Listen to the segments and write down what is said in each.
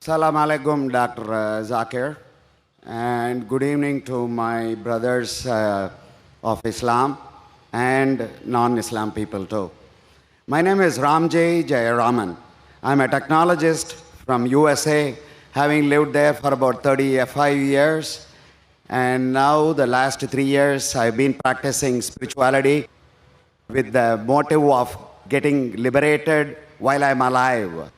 Salam alaikum, Dr. Zakir, and good evening to my brothers of Islam and non-Islam people too. My name is Ramjay Jayaraman. I'm a technologist from USA, having lived there for about 35 years. And now the last 3 years, I've been practicing spirituality with the motive of getting liberated while I'm alive.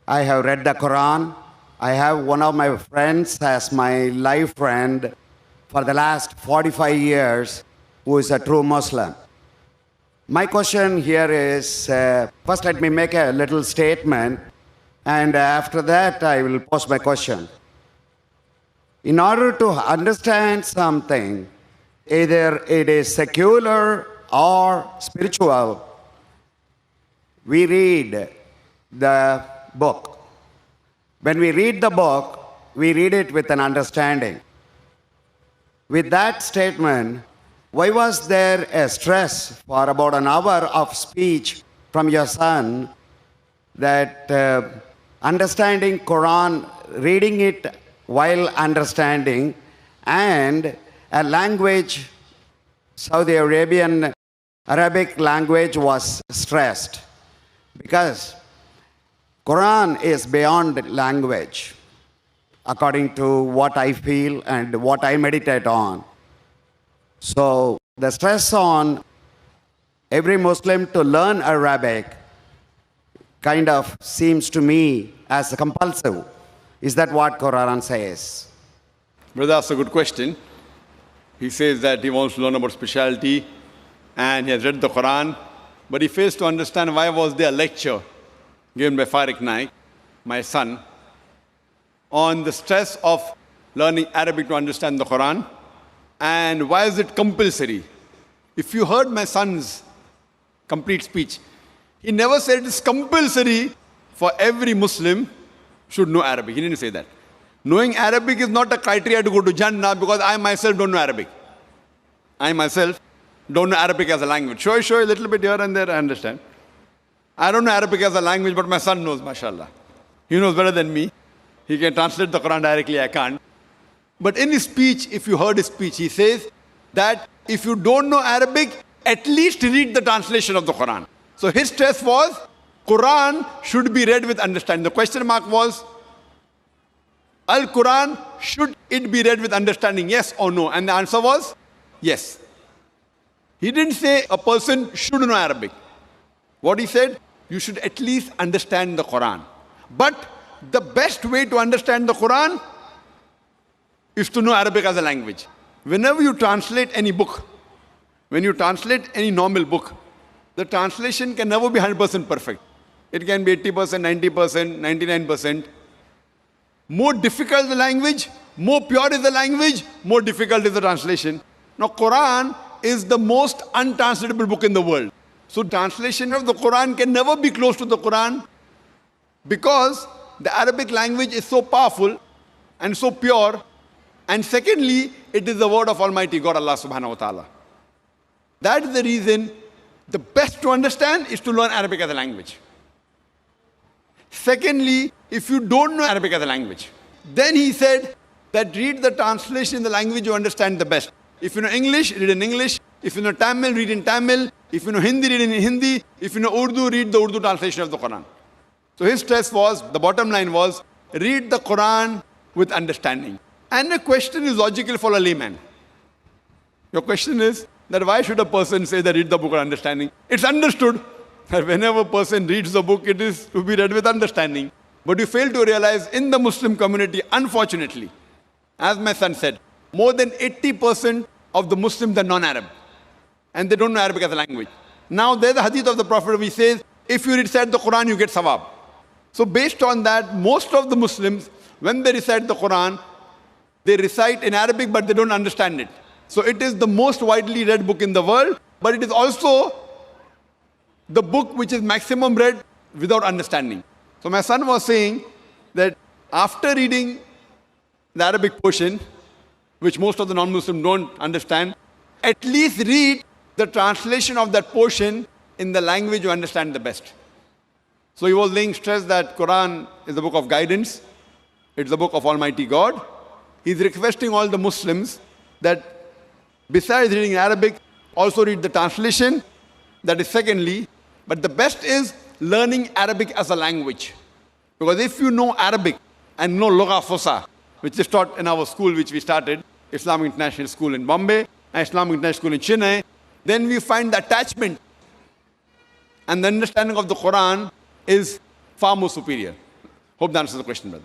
I have read the Quran. I have one of my friends as my life friend for the last 45 years who is a true Muslim. My question here is, first let me make a little statement, and after that I will pose my question. In order to understand something, either it is secular or spiritual, we read the book. When we read the book, we read it with an understanding. With that statement, why was there a stress for about an hour of speech from your son that understanding Quran, reading it while understanding, and a language, Saudi Arabic language was stressed? Because Quran is beyond language, according to what I feel and what I meditate on. So the stress on every Muslim to learn Arabic kind of seems to me as compulsive. Is that what Quran says? Brother, that's a good question. He says that he wants to learn about spirituality and he has read the Quran, but he fails to understand why was there a lecture given by Farik Naik, my son, on the stress of learning Arabic to understand the Quran, and why is it compulsory? If you heard my son's complete speech, he never said it's compulsory for every Muslim should know Arabic. He didn't say that. Knowing Arabic is not a criteria to go to Jannah, because I myself don't know Arabic. I myself don't know Arabic as a language. Sure, a little bit here and there, I understand. I don't know Arabic as a language, but my son knows, mashallah. He knows better than me. He can translate the Quran directly, I can't. But in his speech, if you heard his speech, he says that if you don't know Arabic, at least read the translation of the Quran. So his stress was, Quran should be read with understanding. The question mark was, Al-Quran, should it be read with understanding, yes or no? And the answer was, yes. He didn't say a person should know Arabic. What he said, you should at least understand the Quran. But the best way to understand the Quran is to know Arabic as a language. Whenever you translate any book, when you translate any normal book, the translation can never be 100% perfect. It can be 80%, 90%, 99%. More difficult the language, more pure is the language, more difficult is the translation. Now, Quran is the most untranslatable book in the world. So translation of the Quran can never be close to the Quran, because the Arabic language is so powerful and so pure. And secondly, it is the word of Almighty God, Allah subhanahu wa ta'ala. That is the reason the best to understand is to learn Arabic as a language. Secondly, if you don't know Arabic as a language, then he said that read the translation in the language you understand the best. If you know English, read in English. If you know Tamil, read in Tamil. If you know Hindi, read in Hindi. If you know Urdu, read the Urdu translation of the Quran. So his stress was, the bottom line was, read the Quran with understanding. And the question is logical for a layman. Your question is that why should a person say that read the book with understanding? It's understood that whenever a person reads the book, it is to be read with understanding. But you fail to realize in the Muslim community, unfortunately, as my son said, more than 80% of the Muslims are non-Arab. And they don't know Arabic as a language. Now there's a hadith of the Prophet where he says, if you recite the Quran, you get sawab. So based on that, most of the Muslims, when they recite the Quran, they recite in Arabic, but they don't understand it. So it is the most widely read book in the world, but it is also the book which is maximum read without understanding. So my son was saying that after reading the Arabic portion, which most of the non-Muslims don't understand, at least read the translation of that portion in the language you understand the best. So he was laying stress that Quran is the book of guidance. It's the book of Almighty God. He's requesting all the Muslims that besides reading Arabic, also read the translation. That is secondly. But the best is learning Arabic as a language. Because if you know Arabic and know Lugha Fusa, which is taught in our school which we started, Islamic International School in Bombay and Islamic International School in Chennai, then we find the attachment and the understanding of the Quran is far more superior. Hope that answers the question, brother.